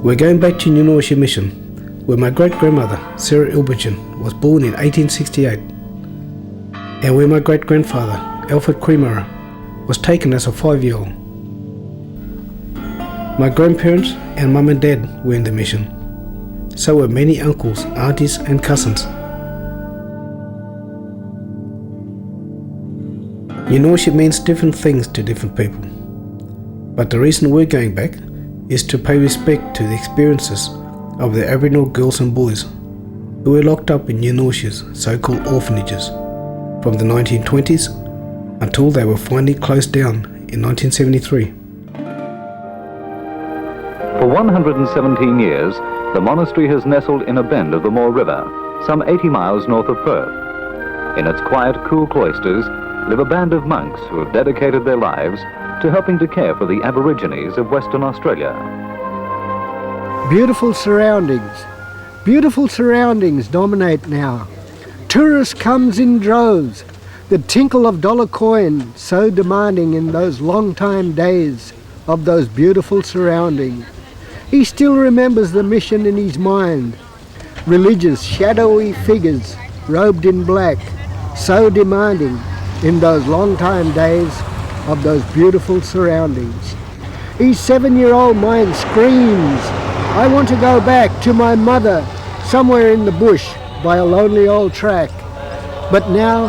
We're going back to New Norcia Mission, where my great-grandmother, Sarah Ilbergen, was born in 1868, and where my great-grandfather, Alfred Cremara, was taken as a 5-year-old. My grandparents and mum and dad were in the mission. So were many uncles, aunties and cousins. New Norcia means different things to different people. But the reason we're going back is to pay respect to the experiences of the Aboriginal girls and boys who were locked up in New Norcia's so-called orphanages from the 1920s until they were finally closed down in 1973. For 117 years, the monastery has nestled in a bend of the Moore River, some 80 miles north of Perth. In its quiet, cool cloisters live a band of monks who have dedicated their lives to helping to care for the Aborigines of Western Australia. Beautiful surroundings dominate now. Tourists comes in droves. The tinkle of dollar coin so demanding in those long-time days of those beautiful surroundings. He still remembers the mission in his mind. Religious, shadowy figures robed in black, so demanding in those long-time days of those beautiful surroundings. His 7-year-old mind screams, I want to go back to my mother somewhere in the bush by a lonely old track. But now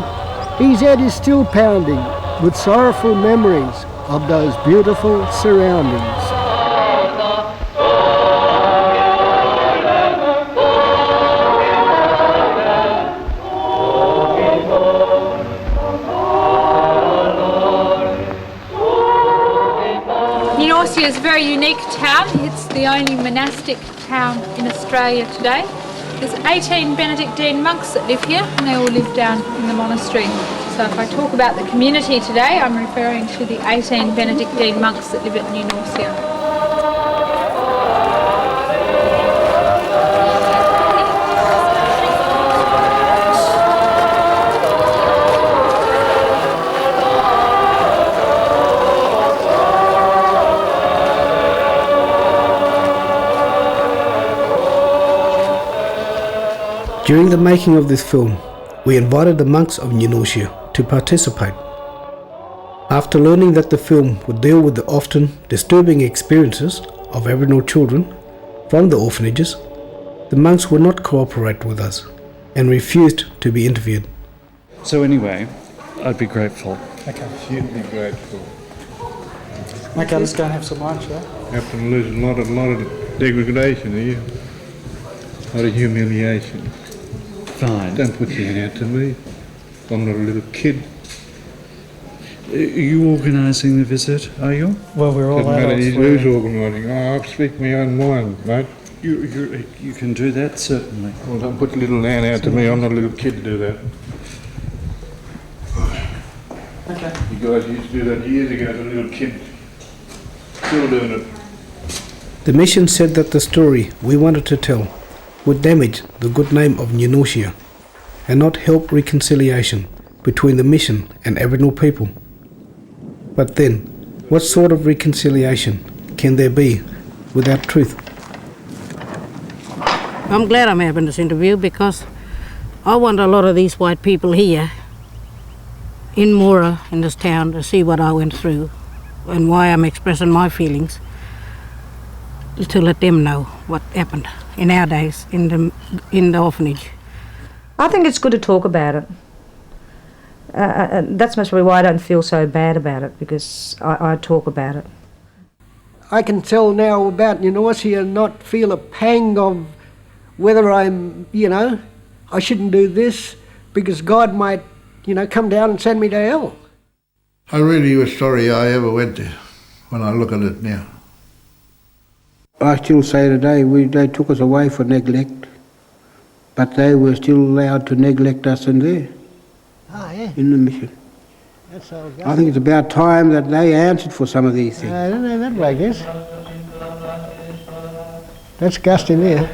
his head is still pounding with sorrowful memories of those beautiful surroundings. Norcia is a very unique town. It's the only monastic town in Australia today. There's 18 Benedictine monks that live here, and they all live down in the monastery. So if I talk about the community today, I'm referring to the 18 Benedictine monks that live at New Norcia. During the making of this film, we invited the monks of New Norcia to participate. After learning that the film would deal with the often disturbing experiences of Aboriginal children from the orphanages, the monks would not cooperate with us and refused to be interviewed. So anyway, I'd be grateful. Okay. You'd be grateful. Okay, let's go and have some lunch, yeah? You have to lose a lot of degradation, are you? A lot of humiliation. Fine. Don't put your hand out to me. I'm not a little kid. Are you organising the visit, are you? Well, we're all Doesn't matter adults. who's organising. I'll speak my own mind, mate. You can do that, certainly. Well, don't put your little hand out to me. I'm not a little kid to do that. Okay. You guys used to do that years ago as a little kid. Still doing it. The mission said that the story we wanted to tell would damage the good name of New Norcia and not help reconciliation between the mission and Aboriginal people. But then, what sort of reconciliation can there be without truth? I'm glad I'm having this interview because I want a lot of these white people here in Moora, in this town, to see what I went through and why I'm expressing my feelings, to let them know what happened in our days in the orphanage. I think it's good to talk about it. That's mostly why I don't feel so bad about it, because I talk about it. I can tell now about New Norcia and not feel a pang of whether I'm, I shouldn't do this because God might, come down and send me to hell. I really was sorry I ever went there when I look at it now. I still say today, they took us away for neglect, but they were still allowed to neglect us in there, in the mission. That's all. I think it's about time that they answered for some of these things. I don't know that way, I guess. That's gusting there.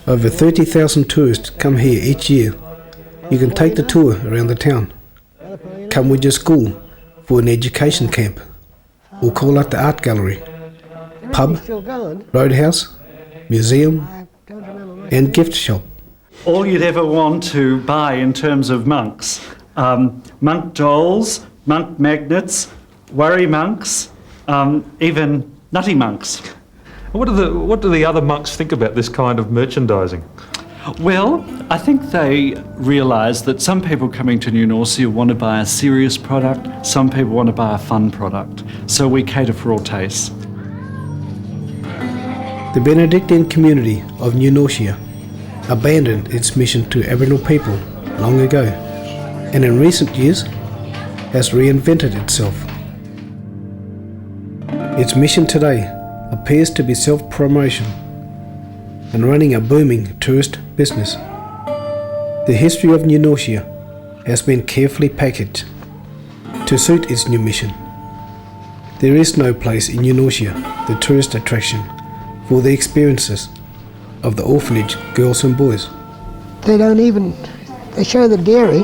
Over 30,000 tourists come here each year. You can take the tour around the town. Come with your school for an education camp, or call out the art gallery. pub, Still going? roadhouse, museum, I don't remember much. and gift shop. All you'd ever want to buy in terms of monks. Monk dolls, monk magnets, worry monks, even nutty monks. What do the other monks think about this kind of merchandising? Well, I think they realise that some people coming to New Norcia want to buy a serious product, some people want to buy a fun product. So we cater for all tastes. The Benedictine community of New Norcia abandoned its mission to Aboriginal people long ago, and in recent years has reinvented itself. Its mission today appears to be self-promotion and running a booming tourist business. The history of New Norcia has been carefully packaged to suit its new mission. There is no place in New Norcia, the tourist attraction, for the experiences of the orphanage girls and boys. They show the dairy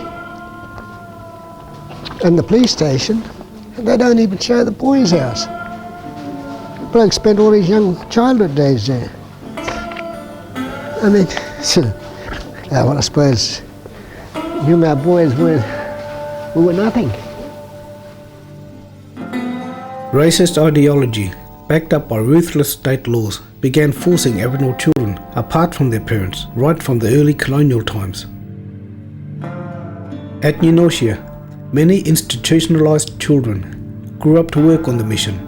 and the police station, and they don't even show the boys' house. Bloke spent all his young childhood days there. I mean, well, I suppose you and our boys were nothing. Racist ideology, backed up by ruthless state laws, began forcing Aboriginal children apart from their parents right from the early colonial times. At New Norcia, many institutionalised children grew up to work on the mission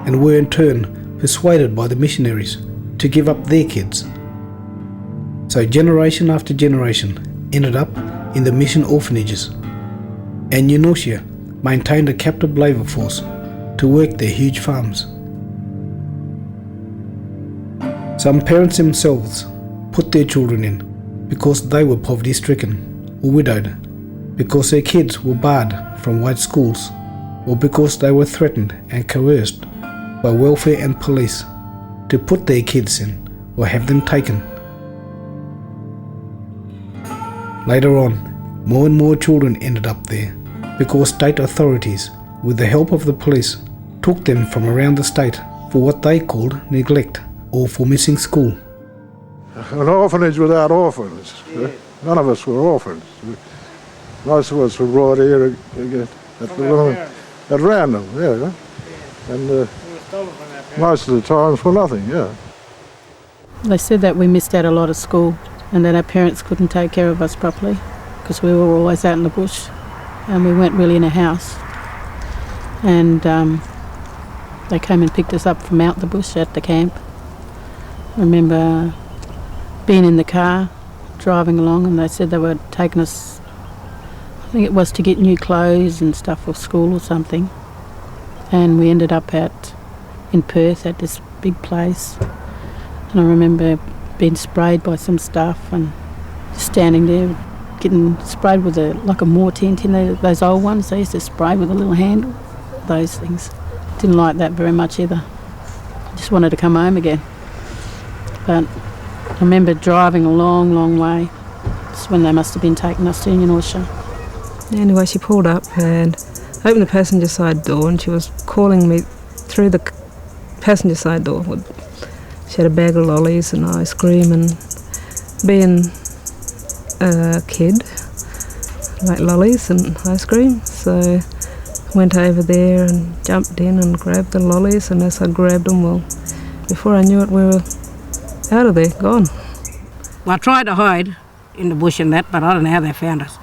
and were in turn persuaded by the missionaries to give up their kids. So generation after generation ended up in the mission orphanages, and New Norcia maintained a captive labour force to work their huge farms. Some parents themselves put their children in because they were poverty-stricken or widowed, because their kids were barred from white schools, or because they were threatened and coerced by welfare and police to put their kids in or have them taken. Later on, more and more children ended up there because state authorities, with the help of the police, took them from around the state for what they called neglect or for missing school. An orphanage without orphans. None of us were orphans. Most of us were brought here at random, yeah. And most of the times for nothing, yeah. They said that we missed out a lot of school and that our parents couldn't take care of us properly because we were always out in the bush and we weren't really in a house. And they came and picked us up from out the bush at the camp. I remember being in the car, driving along, and they said they were taking us, I think it was to get new clothes and stuff for school or something. And we ended up in Perth at this big place. And I remember being sprayed by some stuff and standing there getting sprayed with like a Mortint, those old ones they used to spray with a little handle, those things. Didn't like that very much either. Just wanted to come home again. But I remember driving a long, long way. It's when they must have been taking us to New Norcia. Anyway, she pulled up and opened the passenger side door, and she was calling me through the passenger side door. She had a bag of lollies and ice cream, and being a kid, like lollies and ice cream, so I went over there and jumped in and grabbed the lollies, and as I grabbed them, well, before I knew it, we were out of there, gone. Well, I tried to hide in the bush and that, but I don't know how they found us.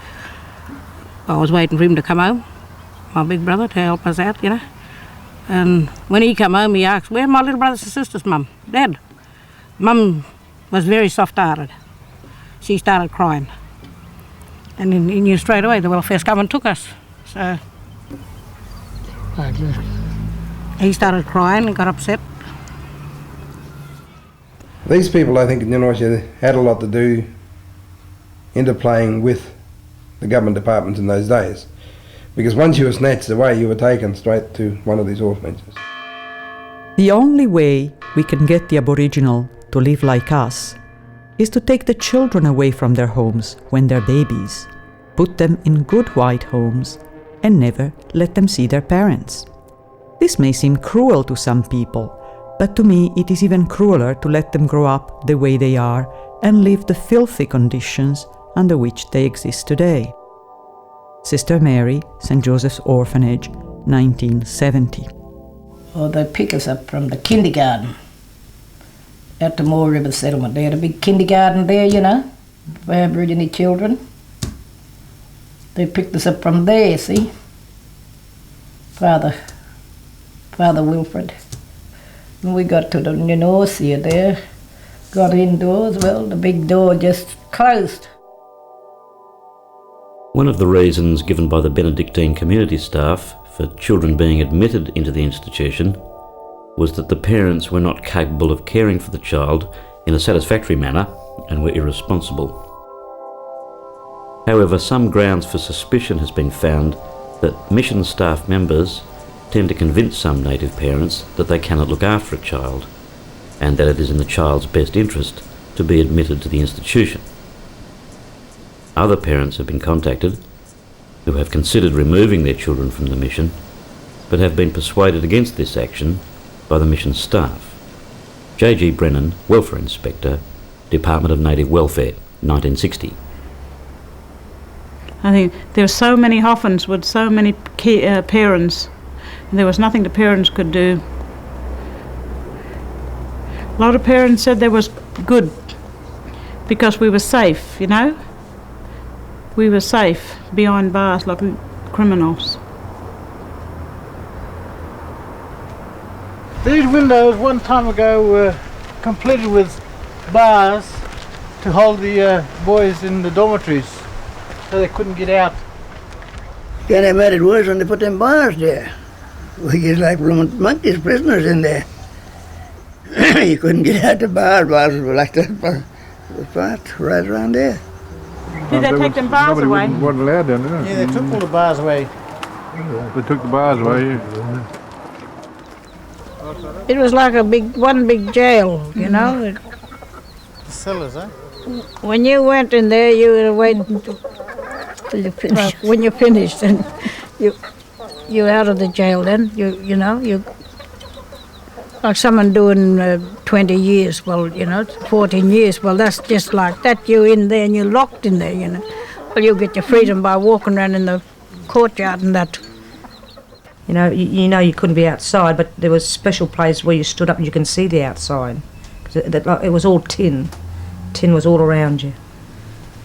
I was waiting for him to come home, my big brother, to help us out, you know. And when he came home, he asked, "Where are my little brothers and sisters, Mum? Dad?" Mum was very soft-hearted. She started crying. And he knew straight away the welfare's come and took us. So he started crying and got upset. These people, I think, in New Norcia had a lot to do interplaying with the government departments in those days. Because once you were snatched away, you were taken straight to one of these orphanages. The only way we can get the Aboriginal to live like us is to take the children away from their homes when they're babies, put them in good white homes, and never let them see their parents. This may seem cruel to some people, But to me, it is even crueler to let them grow up the way they are and live the filthy conditions under which they exist today. Sister Mary, St. Joseph's Orphanage, 1970. Oh, they pick us up from the kindergarten at the Moore River settlement. They had a big kindergarten there, you know, for Aboriginal children. They picked us up from there, see? Father Wilfred. When we got to the New Norcia there, got indoors, well, the big door just closed. One of the reasons given by the Benedictine community staff for children being admitted into the institution was that the parents were not capable of caring for the child in a satisfactory manner and were irresponsible. However, some grounds for suspicion has been found that mission staff members tend to convince some native parents that they cannot look after a child and that it is in the child's best interest to be admitted to the institution. Other parents have been contacted who have considered removing their children from the mission but have been persuaded against this action by the mission staff. J.G. Brennan, Welfare Inspector, Department of Native Welfare, 1960. I think there were so many Hoffins with so many parents, and there was nothing the parents could do. A lot of parents said they was good because we were safe, you know. We were safe behind bars like criminals. These windows one time ago were completed with bars to hold the boys in the dormitories so they couldn't get out. Yeah, they made it worse when they put them bars there. We just like monkeys, prisoners in there. You couldn't get out the bars were like that part right around there. Did they take them bars away? Wasn't allowed down there. Yeah, they took all the bars away. They took the bars away. It was like one big jail, you know. The cellars, eh? When you went in there, you were waiting till you finished. When you finished, and you're out of the jail. Then you know like someone doing 20 years. Well, 14 years. Well, that's just like that. You're in there and you're locked in there. You know. Well, you get your freedom by walking around in the courtyard and that. You know you couldn't be outside, but there was special places where you stood up and you can see the outside. 'Cause it was all tin. Tin was all around you.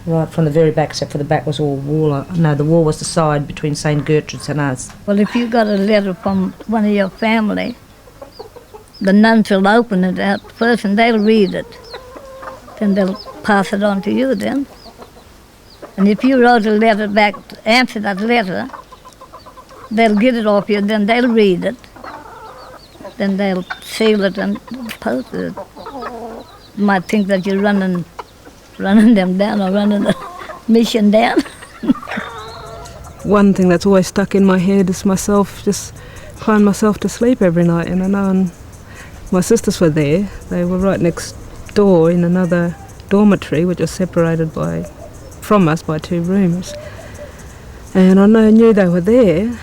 Right from the very back, except for the back was all wall. No, the wall was the side between St. Gertrude's and us. Well, if you got a letter from one of your family, the nuns will open it out first and they'll read it. Then they'll pass it on to you then. And if you wrote a letter back to answer that letter, they'll get it off you, then they'll read it. Then they'll seal it and post it. You might think that you're running them down or running the mission down. One thing that's always stuck in my head is myself just crying myself to sleep every night. And I know my sisters were there. They were right next door in another dormitory, which was separated from us by 2 rooms. And I knew they were there,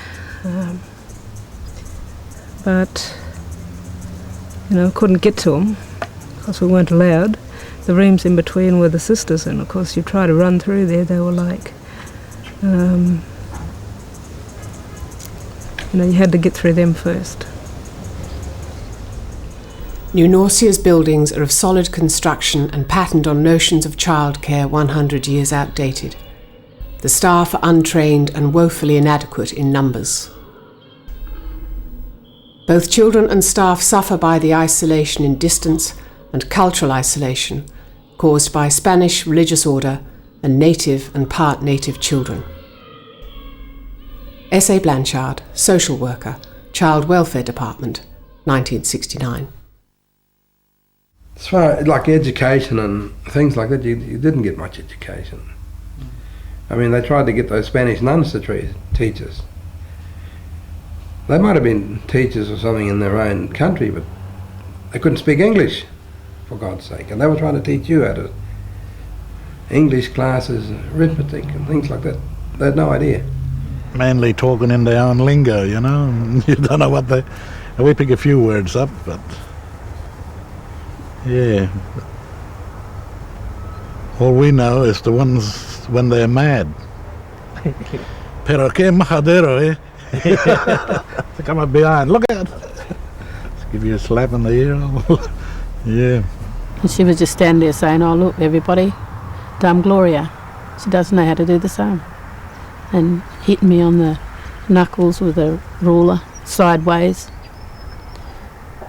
but couldn't get to them because we weren't allowed. The rooms in between were the sisters, and of course you try to run through there, they were like, you had to get through them first. New Norcia's buildings are of solid construction and patterned on notions of childcare 100 years outdated. The staff are untrained and woefully inadequate in numbers. Both children and staff suffer by the isolation in distance and cultural isolation caused by Spanish religious order and native and part native children. S.A. Blanchard, Social Worker, Child Welfare Department, 1969. As far as like education and things like that, you didn't get much education. I mean, they tried to get those Spanish nuns to teach us. They might have been teachers or something in their own country, but they couldn't speak English, for God's sake. And they were trying to teach you how to English classes, arithmetic and things like that. They had no idea. Mainly talking in their own lingo, and you don't know what we pick a few words up, but Yeah. All we know is the ones when they're mad. Pero que majadero, eh? To come up behind, look out! Give you a slap in the ear. Yeah. And she was just standing there saying, oh look, everybody, Dame Gloria. She doesn't know how to do the same. And hit me on the knuckles with a ruler, sideways.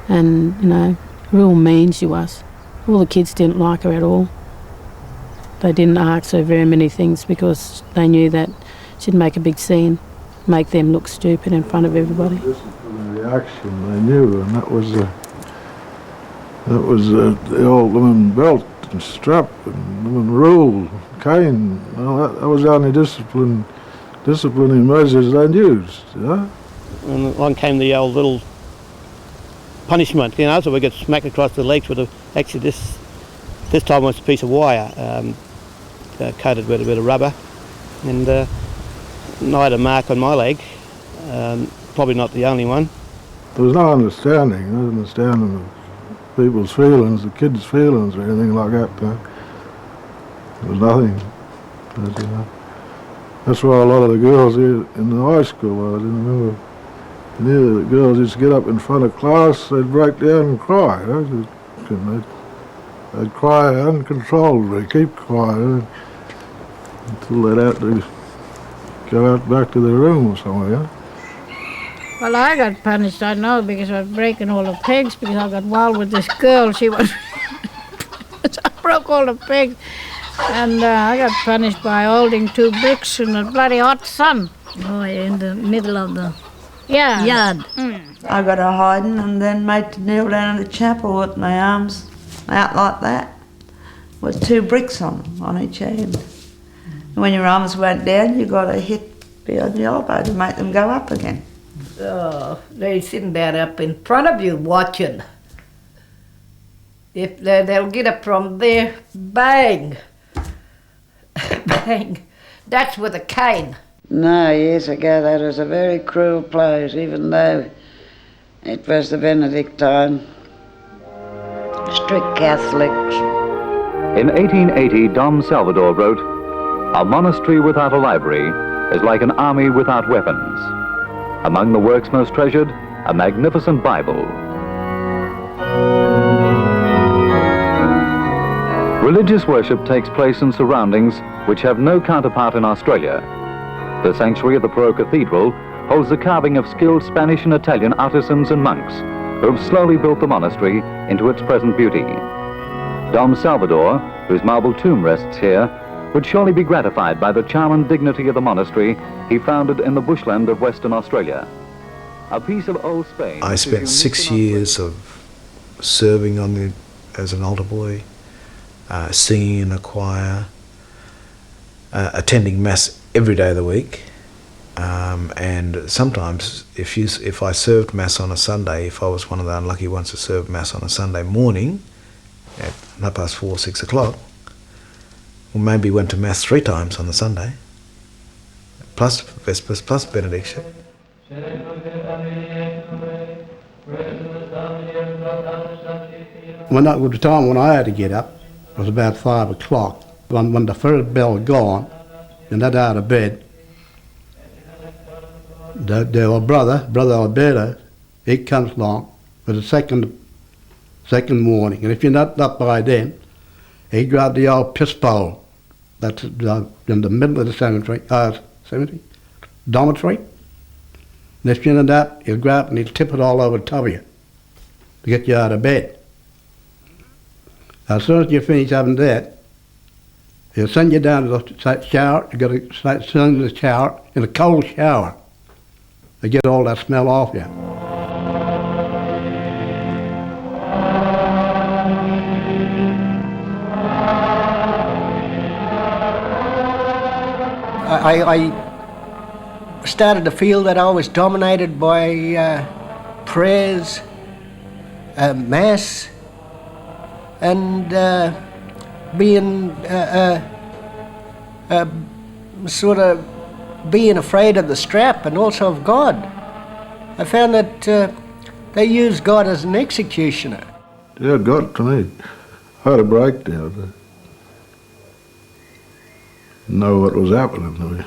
And, you know, real mean she was. All the kids didn't like her at all. They didn't ask her very many things because they knew that she'd make a big scene, make them look stupid in front of everybody. Disciplinary action, they knew, and that was the old woman belt and strap and woman rule, cane. Well, that was the only disciplining measures they used. Yeah? And on came the old little punishment, you know, so we get smacked across the legs with actually this time was a piece of wire coated with a bit of rubber, and I had a mark on my leg, probably not the only one. There was no understanding of people's feelings, the kids' feelings or anything like that. There was nothing. But, you know, that's why a lot of the girls here in the high school, I didn't remember, the girls used to get up in front of class, they'd break down and cry. They'd cry uncontrollably, keep crying until they'd have to go out back to their room or somewhere. Yeah? Well, I got punished, I know, because I was breaking all the pegs because I got wild with this girl. She was... I broke all the pegs. And I got punished by holding 2 bricks in the bloody hot sun. Oh, in the middle of the yard. I got a hiding and then made to kneel down in the chapel with my arms out like that, with 2 bricks on each hand. And when your arms went down, you got to hit behind the elbow to make them go up again. Oh, they sitting there up in front of you watching. If they'll get up from there, bang, bang. That's with a cane. No, years ago that was a very cruel place, even though it was the Benedictine, strict Catholics. In 1880, Dom Salvador wrote, "A monastery without a library is like an army without weapons. Among the works most treasured, a magnificent Bible." Religious worship takes place in surroundings which have no counterpart in Australia. The sanctuary of the Pro Cathedral holds the carving of skilled Spanish and Italian artisans and monks who have slowly built the monastery into its present beauty. Dom Salvador, whose marble tomb rests here, would surely be gratified by the charm and dignity of the monastery he founded in the bushland of Western Australia. A piece of old Spain... I spent 6 years of serving as an altar boy, singing in a choir, attending Mass every day of the week, and sometimes if I served Mass on a Sunday, if I was one of the unlucky ones to serve Mass on a Sunday morning at 4:30, 6 o'clock, or maybe went to Mass 3 times on the Sunday, plus Vespers, plus Benediction. When that was the time when I had to get up, it was about 5 o'clock. When the first bell had gone, and I'd out of bed, the brother Alberto, he comes along for the second warning. And if you're not up by then, he grabbed the old pistol that's in the middle of the dormitory. And if you're not that, he'll grab it and he'll tip it all over the top of you to get you out of bed. As soon as you finish having that, he'll send you down to the shower. You've got to sit in the shower, in a cold shower, to get all that smell off you. I started to feel that I was dominated by prayers, Mass, and being sort of being afraid of the strap and also of God. I found that they used God as an executioner. Yeah, it got to me. I had a breakdown. Know what was happening to me.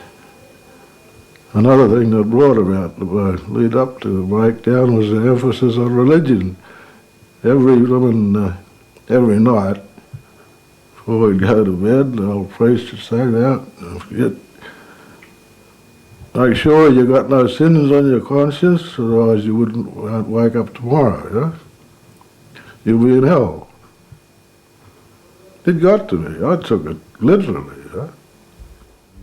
Another thing that brought about the lead up to the breakdown was the emphasis on religion. Every night, before we'd go to bed, the old priest would say, "Now, don't forget, make sure you got no sins on your conscience, otherwise you won't wake up tomorrow, you know? You'll be in hell." It got to me. I took it literally, you know?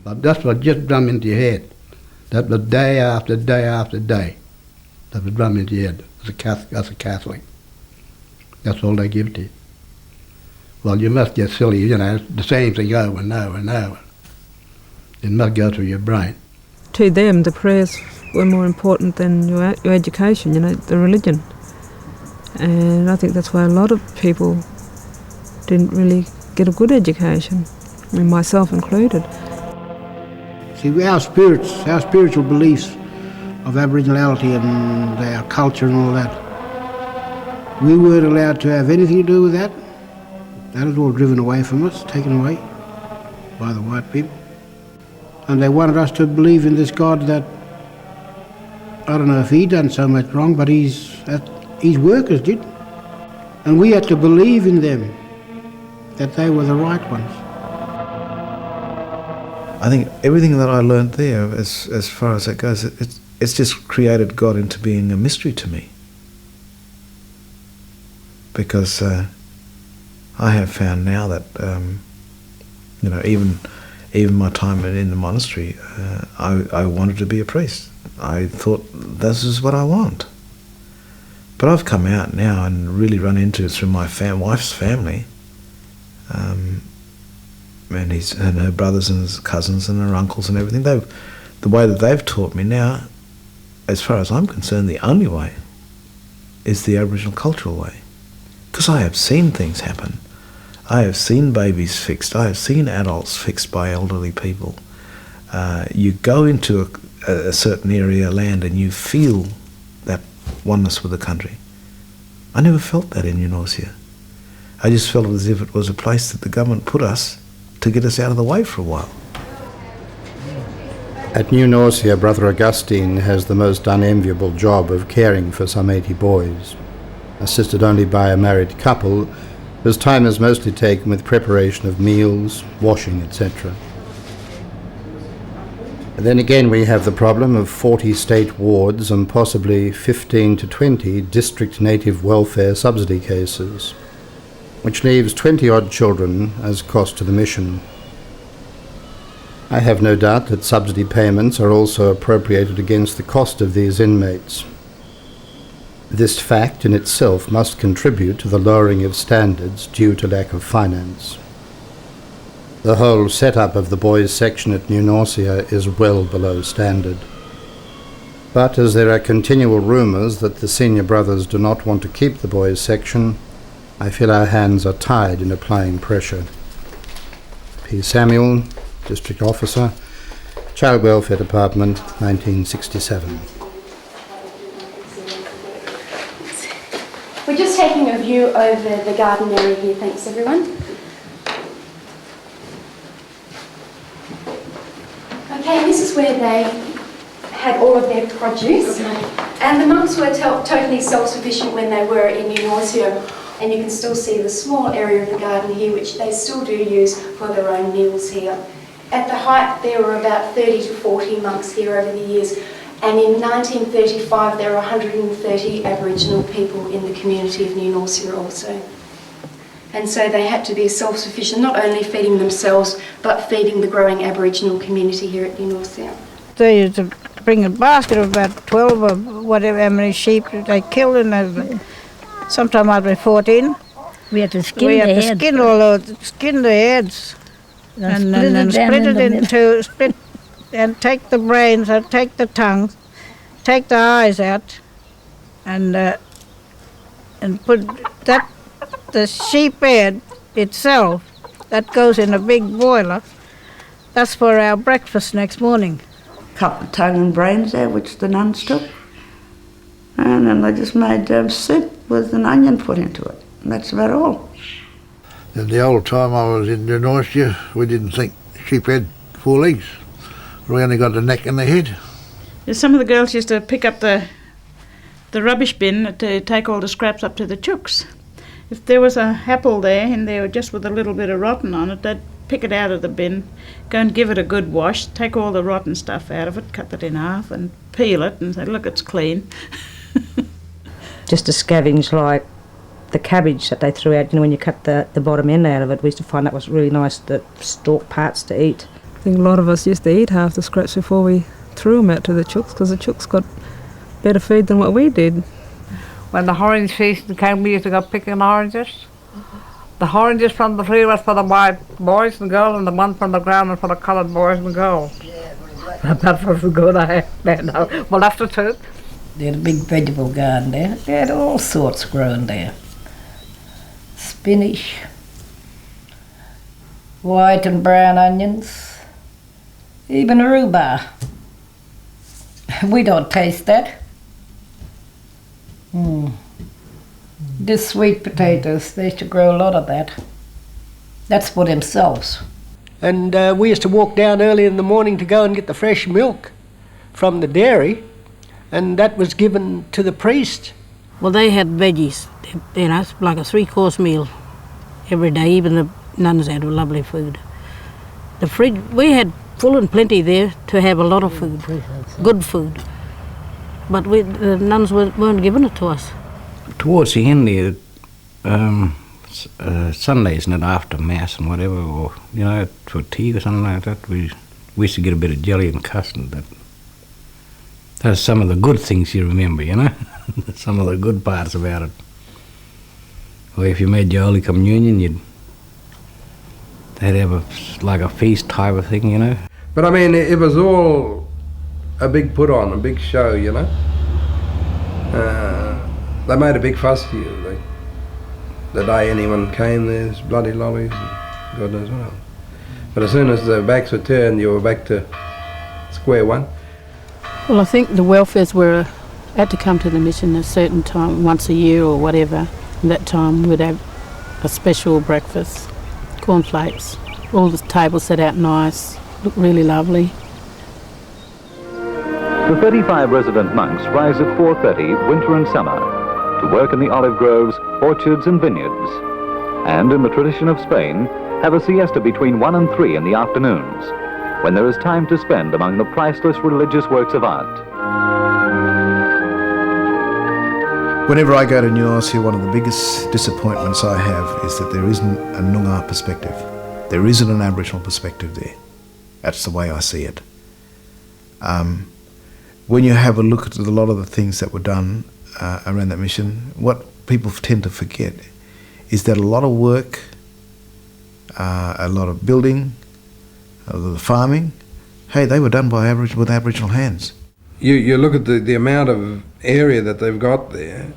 But that's what just drum into your head. That was day after day after day. That would drum into your head as a Catholic. That's all they give to you. Well, you must get silly, you know, the same thing over and over and over. It must go through your brain. To them, the prayers were more important than your education, you know, the religion. And I think that's why a lot of people didn't really get a good education, I mean, myself included. See, our spiritual beliefs of Aboriginality and our culture and all that, we weren't allowed to have anything to do with that. That was all driven away from us, taken away by the white people. And they wanted us to believe in this God that, I don't know if he done so much wrong, but his workers did. And we had to believe in them, that they were the right ones. I think everything that I learned there, as far as that goes, it's just created God into being a mystery to me. Because I have found now that, you know, even my time in the monastery, I wanted to be a priest. I thought, this is what I want. But I've come out now and really run into it through my wife's family, and her brothers and his cousins and her uncles and everything. The way that they've taught me now, as far as I'm concerned, the only way is the Aboriginal cultural way. Because I have seen things happen. I have seen babies fixed. I have seen adults fixed by elderly people. You go into a certain area of land and you feel that oneness with the country. I never felt that in New Norcia. I just felt as if it was a place that the government put us to get us out of the way for a while. At New Norcia, Brother Augustine has the most unenviable job of caring for some 80 boys. Assisted only by a married couple, his time is mostly taken with preparation of meals, washing, etc. Then again we have the problem of 40 state wards and possibly 15 to 20 district native welfare subsidy cases, which leaves 20-odd children as cost to the mission. I have no doubt that subsidy payments are also appropriated against the cost of these inmates. This fact in itself must contribute to the lowering of standards due to lack of finance. The whole setup of the boys' section at New Norcia is well below standard. But as there are continual rumours that the senior brothers do not want to keep the boys' section, I feel our hands are tied in applying pressure. P. Samuel, District Officer, Child Welfare Department, 1967. We're just taking a view over the garden area here, thanks everyone. Okay, this is where they had all of their produce, and the monks were totally self-sufficient when they were in New Norcia, and you can still see the small area of the garden here which they still do use for their own meals here. At the height there were about 30 to 40 monks here over the years, and in 1935 there were 130 Aboriginal people in the community of New Norcia also. And so they had to be self-sufficient, not only feeding themselves, but feeding the growing Aboriginal community here at New Norcia. They used to bring a basket of about 12 or whatever, how many sheep they killed, and sometime I'd be 14. We had to skin their heads. Skin the heads. And split it into, and take the brains out, take the tongue, take the eyes out, and put that, the sheep head itself, that goes in a big boiler. That's for our breakfast next morning. Cut the tongue and brains out, which the nuns took, and then they just made soup with an onion put into it. And that's about all. In the old time I was in New Norcia, we didn't think sheep had 4 legs. We only got the neck and the head. Some of the girls used to pick up the rubbish bin to take all the scraps up to the chooks. If there was a apple there and there just with a little bit of rotten on it, they'd pick it out of the bin, go and give it a good wash, take all the rotten stuff out of it, cut it in half and peel it and say, look, it's clean. Just to scavenge like the cabbage that they threw out, when you cut the bottom end out of it, we used to find that was really nice, the stalk parts to eat. I think a lot of us used to eat half the scraps before we threw them out to the chooks, because the chooks got better food than what we did. When the orange season came, we used to go picking oranges. The oranges from the tree was for the white boys and girls, and the one from the ground was for the coloured boys and girls. That was good, Well, that's the truth. They had a big vegetable garden there. They had all sorts growing there. Spinach, white and brown onions, even rhubarb. We don't taste that. The sweet potatoes, they used to grow a lot of that. That's for themselves. And we used to walk down early in the morning to go and get the fresh milk from the dairy, and that was given to the priest. Well, they had veggies, like a 3-course meal every day. Even the nuns had lovely food. The fridge, we had full and plenty there to have a lot of food, good food. But the nuns weren't giving it to us. Towards the end there, Sundays and after Mass and whatever, or, for tea or something like that, we used to get a bit of jelly and custard. That's some of the good things you remember, some of the good parts about it. Or if you made your Holy Communion, they'd have like a feast type of thing, But I mean, it was all a big put on, a big show, They made a big fuss here. The day anyone came, there's bloody lollies and God knows what else. But as soon as the backs were turned, you were back to square one. Well, I think the welfares had to come to the mission a certain time, once a year or whatever. And that time we'd have a special breakfast, cornflakes, all the tables set out nice, looked really lovely. The 35 resident monks rise at 4:30 winter and summer to work in the olive groves, orchards and vineyards, and in the tradition of Spain have a siesta between 1 and 3 in the afternoons, when there is time to spend among the priceless religious works of art. Whenever I go to New Norcia, one of the biggest disappointments I have is that there isn't a Noongar perspective. There isn't an Aboriginal perspective there. That's the way I see it. When you have a look at a lot of the things that were done around that mission, what people tend to forget is that a lot of work, a lot of building, the farming, hey, they were done by with Aboriginal hands. You look at the amount of area that they've got there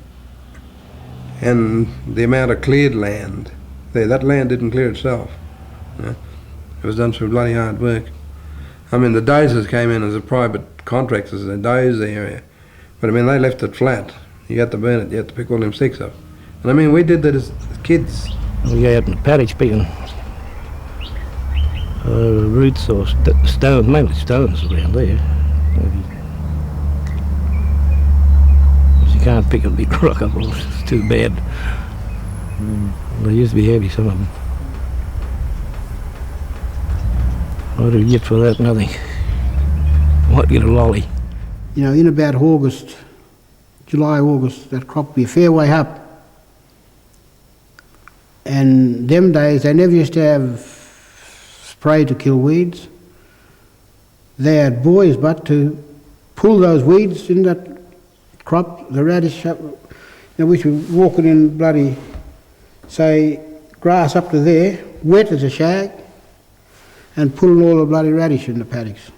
and the amount of cleared land there. That land didn't clear itself. It was done through bloody hard work. I mean, the dozers came in as a private contractors, they dozed the area. But I mean, they left it flat. You had to burn it, you had to pick all them sticks up. And I mean, we did that as kids. We had in the paddock picking roots or stones, mainly stones around there. You can't pick a big rock up, it's too bad. They used to be heavy, some of them. What do you get for that? Nothing. Might get a lolly. In about August, July, August, that crop will be a fair way up. And them days, they never used to have spray to kill weeds. They had boys but to pull those weeds in that crop, the radish up, which were walking in bloody, say, grass up to there, wet as a shag, and pulling all the bloody radish in the paddocks.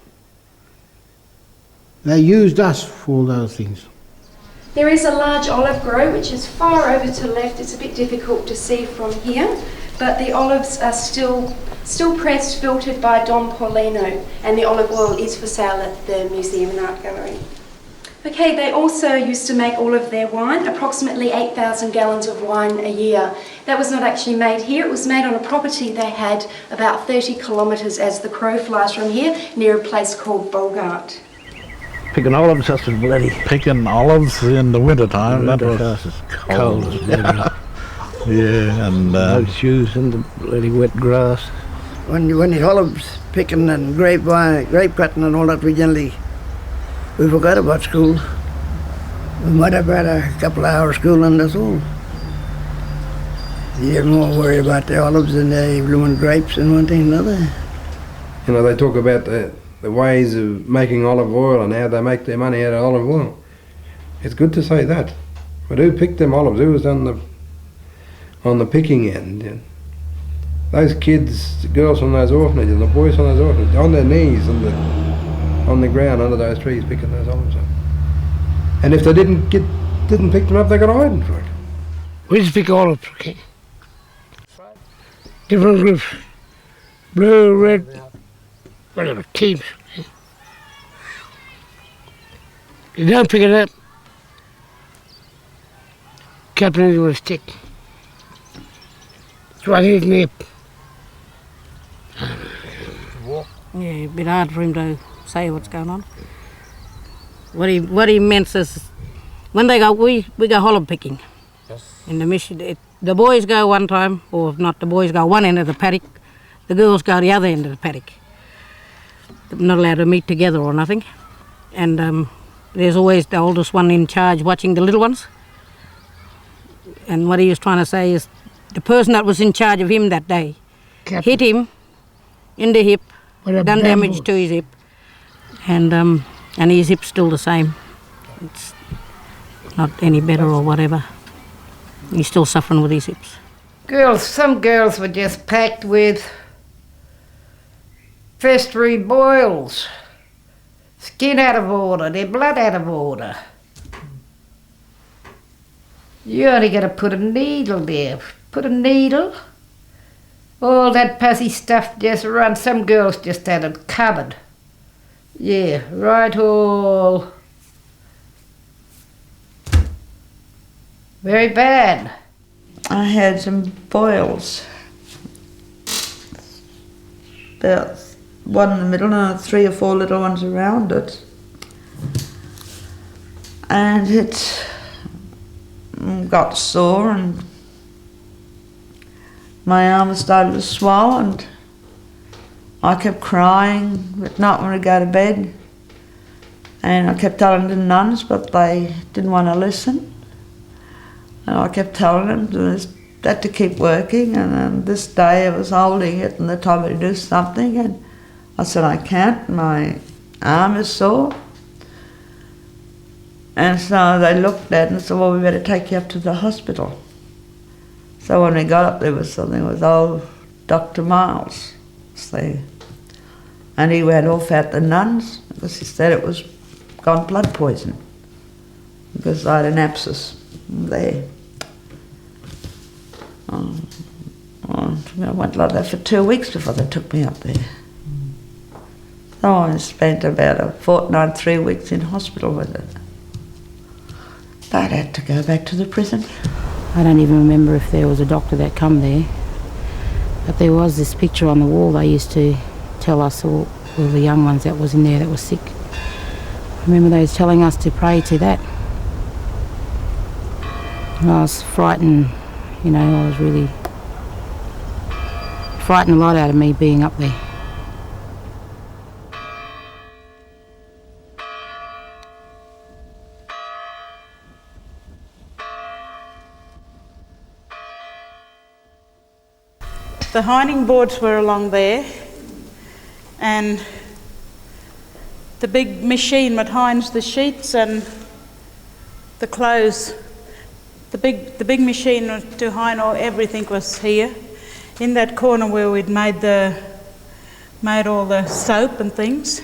They used us for all those things. There is a large olive grove which is far over to the left. It's a bit difficult to see from here, but the olives are still pressed, filtered by Don Paulino, and the olive oil is for sale at the Museum and Art Gallery. Okay, they also used to make all of their wine, approximately 8,000 gallons of wine a year. That was not actually made here, it was made on a property they had about 30 kilometres as the crow flies from here, near a place called Bogart. Picking olives, that's was bloody. Picking olives in the winter time, that was cold as bloody. Yeah, and no shoes in the bloody wet grass. When the olives picking and grape cutting and all that, we forgot about school. We might have had a couple of hours school and that's all. You're more worried about the olives and the blooming grapes and one thing and another. You know, they talk about the ways of making olive oil and how they make their money out of olive oil. It's good to say that. But who picked them olives? Who was on the picking end? Yeah. Those kids, the girls from those orphanages, the boys from those orphanages, on their knees on the ground under those trees picking those olives up. And if they didn't pick them up, they got hiding for it. We used to pick olives, okay? Different groups. Blue, red, whatever, teams. Okay? You don't pick it up, Captain it with a stick. Swat his nip. Yeah, a bit hard for him to say what's going on. What he meant is, when they go, we go olive picking. Yes. In the mission, the boys go one time, or if not, the boys go one end of the paddock, the girls go the other end of the paddock. They're not allowed to meet together or nothing. And there's always the oldest one in charge watching the little ones. And what he was trying to say is, the person that was in charge of him that day hit him in the hip, done damage to his hip, and his hip's still the same. It's not any better or whatever. He's still suffering with his hips. Some girls were just packed with festering boils, skin out of order, their blood out of order. You only got to put a needle there. Put a needle. All that pussy stuff just run. Some girls just had it covered. Yeah, right all. Very bad. I had some boils. About one in the middle and 3 or 4 little ones around it. And it got sore and my arm started to swell and I kept crying at night when I go to bed. And I kept telling the nuns, but they didn't want to listen. And I kept telling them that to keep working, and then this day I was holding it and they told me to do something and I said I can't, my arm is sore. And so they looked at it and said, well, we better take you up to the hospital. So when we got up there was something with old Dr. Miles there. And he went off at the nuns because he said it was gone blood poison because I had an abscess there. I went like that for 2 weeks before they took me up there. So I spent about a fortnight, 3 weeks in hospital with it. But I had to go back to the prison. I don't even remember if there was a doctor that come there, but there was this picture on the wall they used to tell us, all the young ones that was in there that was sick. I remember they was telling us to pray to that. And I was frightened, you know, I was really frightened a lot out of me being up there. The hiding boards were along there, and the big machine that hinds the sheets and the clothes, the big machine to hind everything was here, in that corner where we'd made all the soap and things,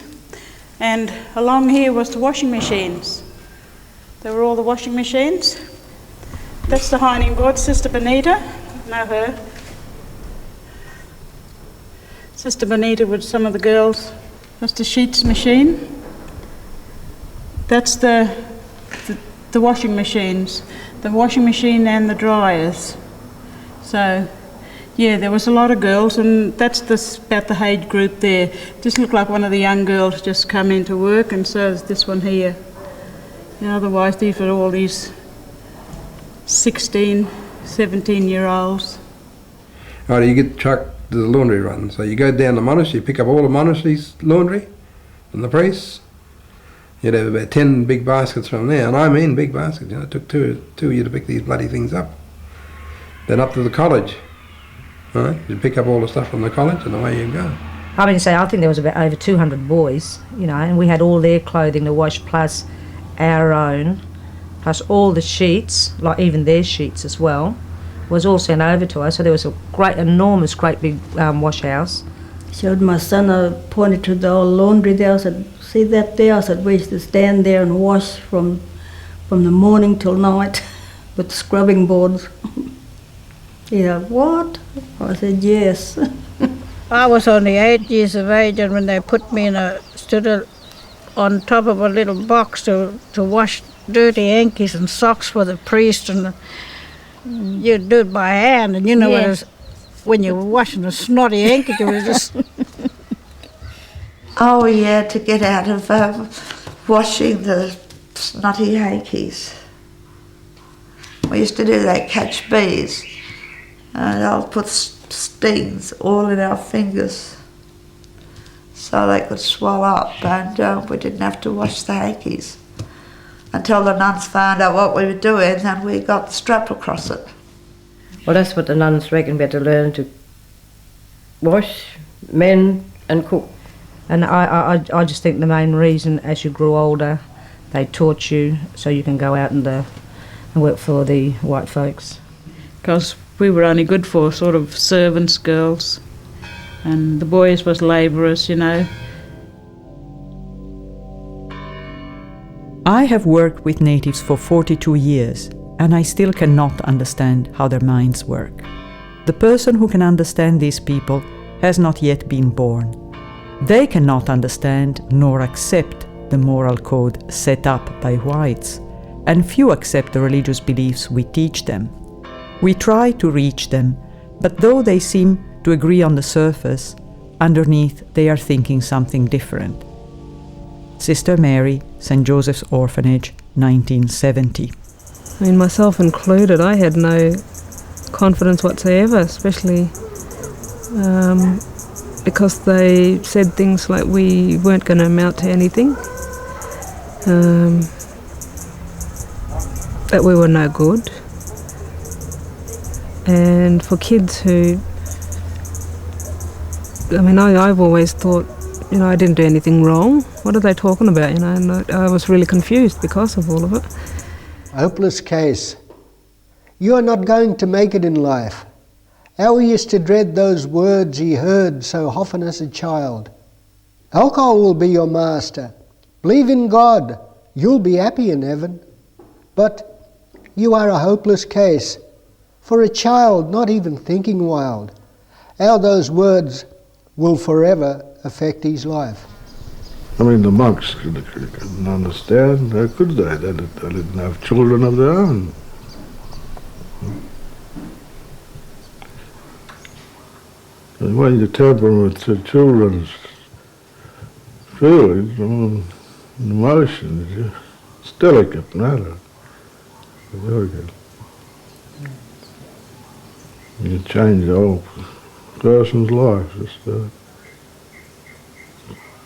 and along here was the washing machines. There were all the washing machines. That's the hiding board. Sister Benita, know her. Sister Benita with some of the girls. That's the sheets machine. That's the the washing machines, the washing machine and the dryers. So, yeah, there was a lot of girls, and that's about the age group there. Just looked like one of the young girls just come into work, and so is this one here. And otherwise, these were all these 16, 17-year-olds. Right, you get trucked to the laundry run. So you go down the monastery, you pick up all the monastery's laundry from the priests. You'd have about 10 big baskets from there, and I mean big baskets. You know, it took two of you to pick these bloody things up. Then up to the college. Right, you pick up all the stuff from the college, and away you go. I mean, I think there was about over 200 boys, you know, and we had all their clothing to wash, plus our own, plus all the sheets, like even their sheets as well, was all sent over to us. So there was a enormous, great big wash house. Showed my son, pointed to the old laundry there. I said, see that there? I said, we used to stand there and wash from the morning till night with scrubbing boards. Yeah, what? I said, yes. I was only 8 years of age, and when they put me stood on top of a little box to wash dirty hankies and socks for the priest, and you'd do it by hand, and you know what when you're washing a snotty hanky, it was just... Oh yeah, to get out of washing the snotty hankies. We used to do that, catch bees, and I'll put stings all in our fingers so they could swell up, and we didn't have to wash the hankies until the nuns found out what we were doing, and we got the strap across it. Well, that's what the nuns reckon, we had to learn to wash, mend and cook. And I just think the main reason, as you grew older, they taught you so you can go out and work for the white folks. Because we were only good for sort of servants' girls, and the boys was labourers, you know. I have worked with natives for 42 years, and I still cannot understand how their minds work. The person who can understand these people has not yet been born. They cannot understand nor accept the moral code set up by whites, and few accept the religious beliefs we teach them. We try to reach them, but though they seem to agree on the surface, underneath they are thinking something different. Sister Mary, St. Joseph's Orphanage, 1970. I mean, myself included, I had no confidence whatsoever, especially because they said things like we weren't going to amount to anything, that we were no good. And for kids who, I mean, I've always thought, you know, I didn't do anything wrong. What are they talking about, you know? And I was really confused because of all of it. Hopeless case. You are not going to make it in life. How he used to dread those words he heard so often as a child. Alcohol will be your master. Believe in God. You'll be happy in heaven. But you are a hopeless case. For a child not even thinking wild, how those words will forever affect his life. I mean, the monks couldn't understand, how could they? They didn't have children of their own. And when you temperament to children's feelings and emotions, it's delicate matter. Very good. You can change the whole person's life, just the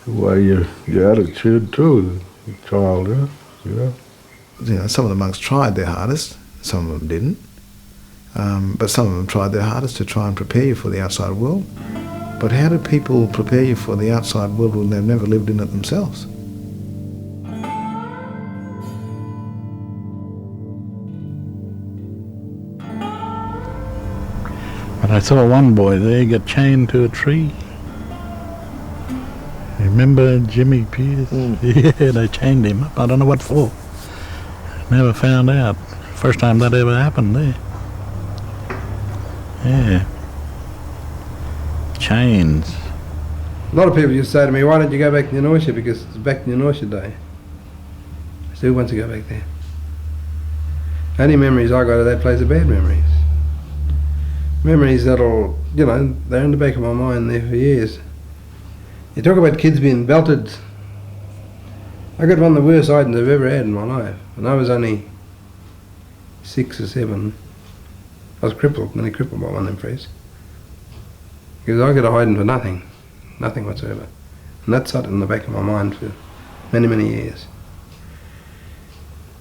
way your attitude to the child is, you know. You know, some of the monks tried their hardest, some of them didn't. But some of them tried their hardest to try and prepare you for the outside world. But how do people prepare you for the outside world when they've never lived in it themselves? But I saw one boy there get chained to a tree. Remember Jimmy Pierce? Yeah, they chained him up. I don't know what for. Never found out. First time that ever happened there. Yeah. Chains. A lot of people used to say to me, why don't you go back to New Norcia? Because it's back to New Norcia Day. I said, who wants to go back there? Only memories I got of that place are bad memories. Memories that'll, you know, they're in the back of my mind there for years. You talk about kids being belted. I got one of the worst items I've ever had in my life, and I was only 6 or 7. I was crippled, nearly crippled by one of them priests. Because I got a hiding for nothing whatsoever. And that sat in the back of my mind for many, many years.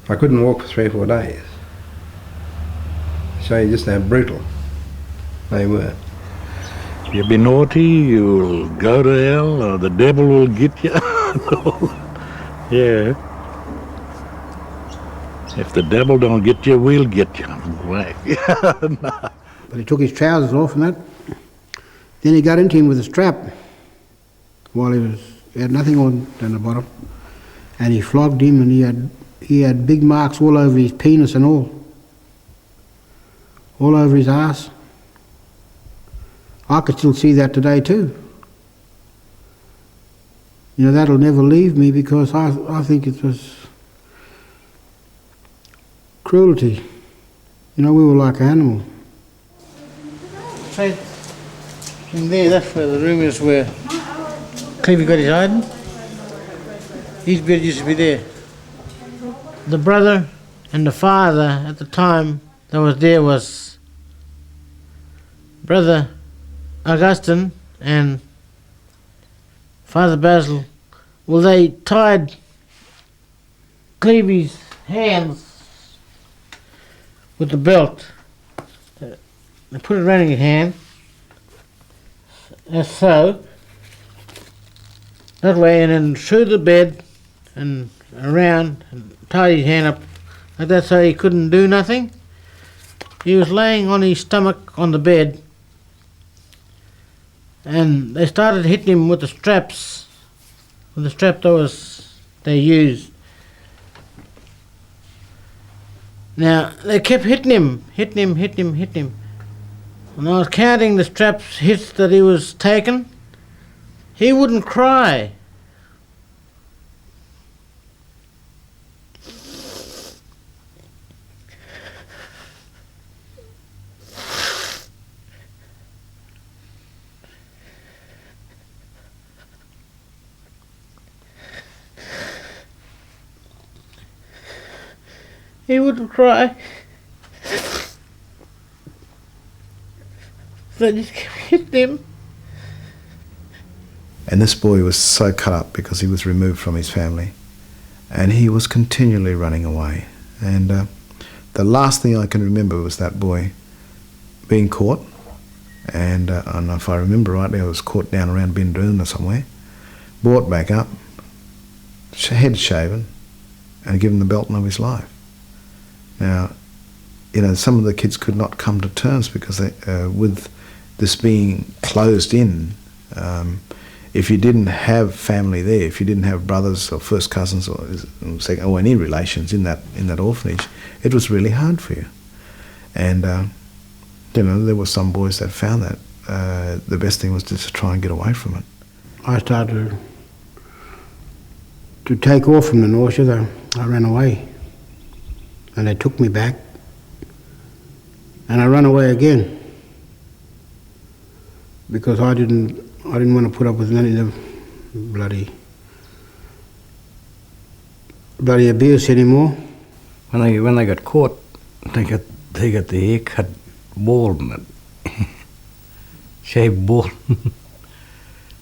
I couldn't walk for 3 or 4 days. Show you just how brutal they were. You be naughty, you'll go to hell, or the devil will get you. Yeah. If the devil don't get you, we'll get you. Right. But he took his trousers off and that. Then he got into him with a strap while he had nothing on down the bottom. And he flogged him, and he had big marks all over his penis and all over his ass. I could still see that today too. You know, that'll never leave me because I think it was cruelty. You know, we were like animals. Right in there, that's where the room is where Clevey got his hiding. His bed used to be there. The brother and the father at the time that was there was Brother Augustine and Father Basil. Well, they tied Clevey's hands with the belt. They put it around his hand, as so, that way, and then through the bed and around and tied his hand up like that so he couldn't do nothing. He was laying on his stomach on the bed, and they started hitting him with the straps, with the strap they used. Now, they kept hitting him. When I was counting the straps hits that he was taking, he wouldn't cry. He wouldn't cry. They just kept hitting him. And this boy was so cut up because he was removed from his family. And he was continually running away. And the last thing I can remember was that boy being caught. And if I remember rightly, I was caught down around Bindoon or somewhere. Brought back up, head shaven, and given the belting of his life. Now, you know, some of the kids could not come to terms because they, with this being closed in, if you didn't have family there, if you didn't have brothers or first cousins or any relations in that orphanage, it was really hard for you. And you know, there were some boys that found that the best thing was just to try and get away from it. I started to take off from the Norcia, though. I ran away. And they took me back. And I ran away again. Because I didn't want to put up with any of the bloody abuse anymore. When they got caught, they got the haircut bald, shaved bald.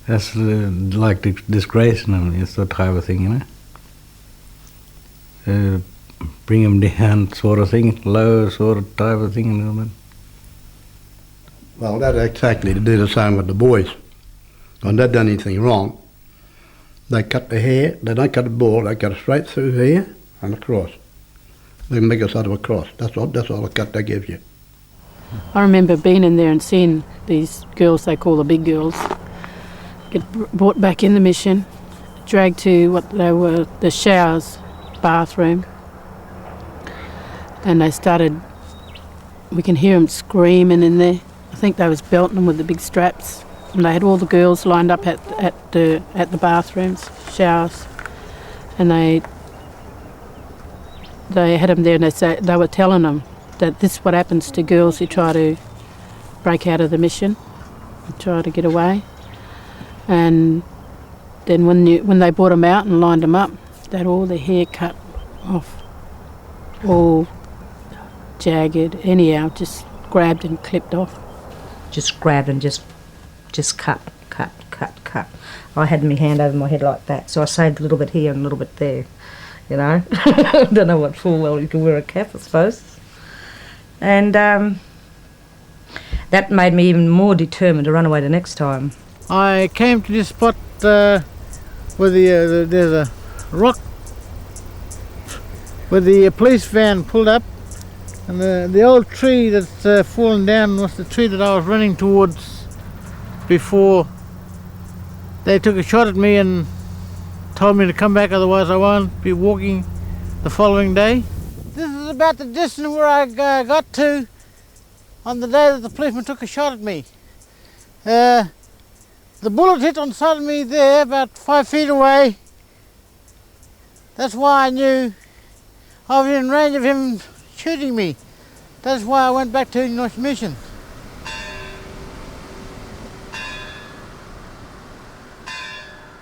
That's like disgracing them. It's that type of thing, you know. Bring them down, sort of thing, low sort of type of thing, and all that. Well, that's exactly to do the same with the boys. When they've done anything wrong, they cut the hair. They don't cut it bald. They cut it straight through here and across. They make a sort of a cross. That's all the cut they give you. I remember being in there and seeing these girls they call the big girls get brought back in the mission, dragged to what they were the showers, bathroom, and they started. We can hear them screaming in there. I think they was belting them with the big straps, and they had all the girls lined up at the bathrooms, showers, and they they had them there and they were telling them that this is what happens to girls who try to break out of the mission and try to get away. And then when they brought them out and lined them up, they had all their hair cut off, all jagged, anyhow, just grabbed and clipped off. Just grabbed and just cut. I had my hand over my head like that, so I saved a little bit here and a little bit there, you know. I don't know what full well you can wear a cap, I suppose. And that made me even more determined to run away the next time. I came to this spot where there's a rock where the police van pulled up, and the old tree that's fallen down was the tree that I was running towards before they took a shot at me and told me to come back, otherwise I won't be walking the following day. This is about the distance where I got to on the day that the policeman took a shot at me. The bullet hit on the side of me there, about 5 feet away. That's why I knew I was in range of him shooting me. That's why I went back to New Norcia Mission.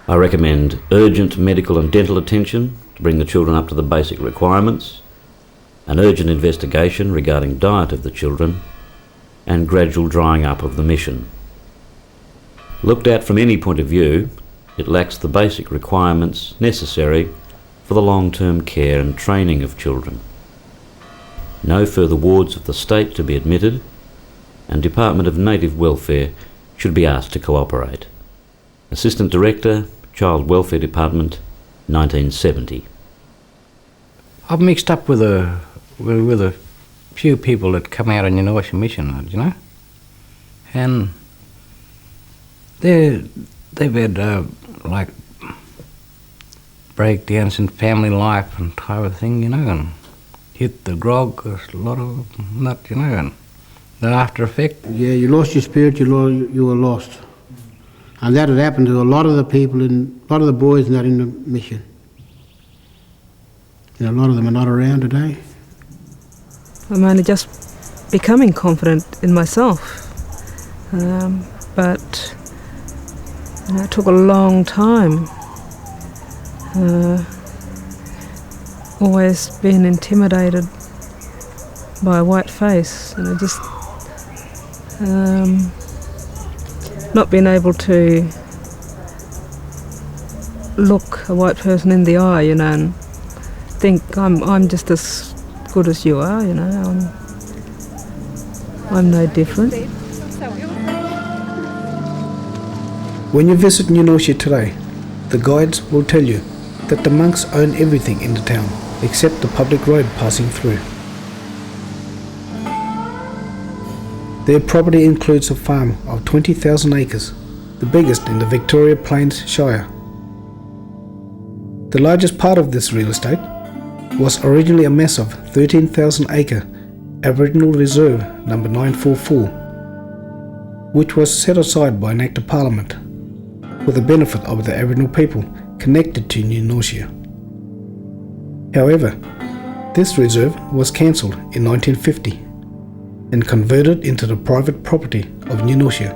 I recommend urgent medical and dental attention to bring the children up to the basic requirements, an urgent investigation regarding diet of the children, and gradual drying up of the mission. Looked at from any point of view, it lacks the basic requirements necessary for the long-term care and training of children. No further wards of the state to be admitted, and Department of Native Welfare should be asked to cooperate. Assistant Director, Child Welfare Department, 1970. I've mixed up with a few people that come out on New Norcia Mission, you know, and they've had like breakdowns in family life and type of thing, you know, and hit the grog, a lot of that, you know, and the after effect. Yeah, you lost your spirit, you were lost. And that had happened to a lot of the people, a lot of the boys that in the mission. You know, a lot of them are not around today. I'm only just becoming confident in myself. But you know, it took a long time. Always been intimidated by a white face, and I just not being able to look a white person in the eye, you know, and think I'm just as good as you are, you know. I'm no different. When you visit New Norcia today, the guides will tell you that the monks own everything in the town except the public road passing through. Their property includes a farm of 20,000 acres, the biggest in the Victoria Plains Shire. The largest part of this real estate was originally a massive 13,000-acre Aboriginal Reserve number 944, which was set aside by an Act of Parliament for the benefit of the Aboriginal people connected to New Norcia. However, this reserve was cancelled in 1950 and converted into the private property of New Norcia.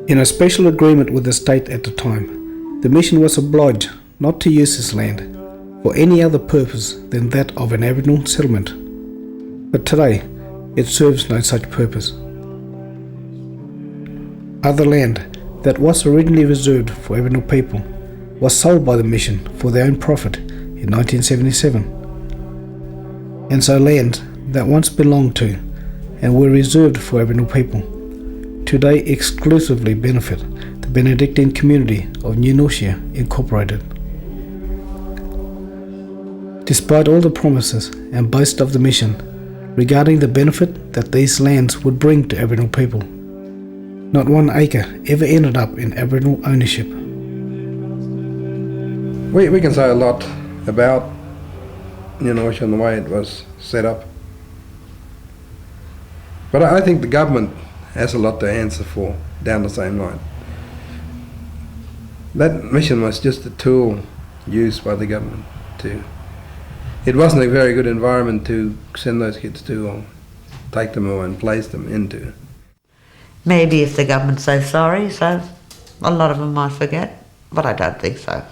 In a special agreement with the state at the time, the mission was obliged not to use this land for any other purpose than that of an Aboriginal settlement. But today, it serves no such purpose. Other land that was originally reserved for Aboriginal people was sold by the mission for their own profit in 1977. And so lands that once belonged to and were reserved for Aboriginal people today exclusively benefit the Benedictine community of New Norcia Incorporated. Despite all the promises and boast of the mission regarding the benefit that these lands would bring to Aboriginal people, not one acre ever ended up in Aboriginal ownership. We can say a lot about New Norcia and the way it was set up. But I think the government has a lot to answer for down the same line. That mission was just a tool used by the government it wasn't a very good environment to send those kids to or take them away and place them into. Maybe if the government says sorry, so a lot of them might forget, but I don't think so.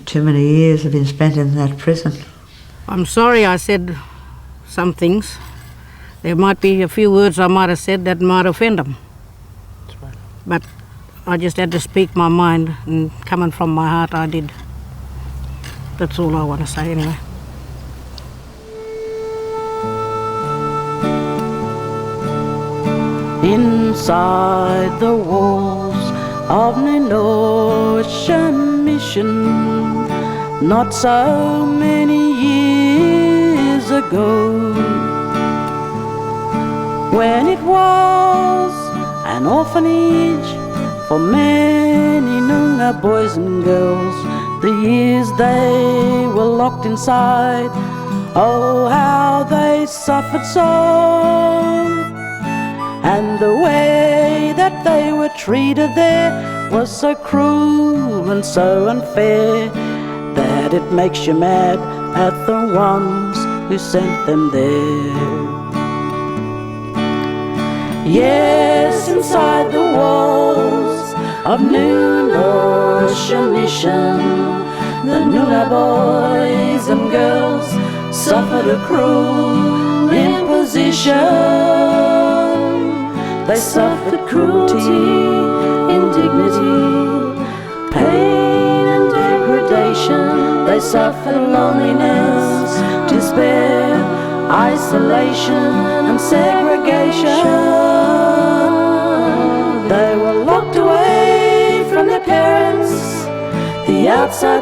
Too many years have been spent in that prison. I'm sorry I said some things. There might be a few words I might have said that might offend them. But I just had to speak my mind, and coming from my heart, I did. That's all I want to say anyway. Inside the walls of New Norcia Mission, not so many years ago, when it was an orphanage for many Noongar boys and girls, the years they were locked inside, oh how they suffered so. And the way that they were treated there was so cruel and so unfair that it makes you mad at the ones who sent them there. Yes, inside the walls of New Norcia Mission, the Noongar boys and girls suffered a cruel imposition. They suffered cruelty, indignity, pain and degradation. They suffered loneliness, despair, isolation and segregation. They were locked away from their parents, the outside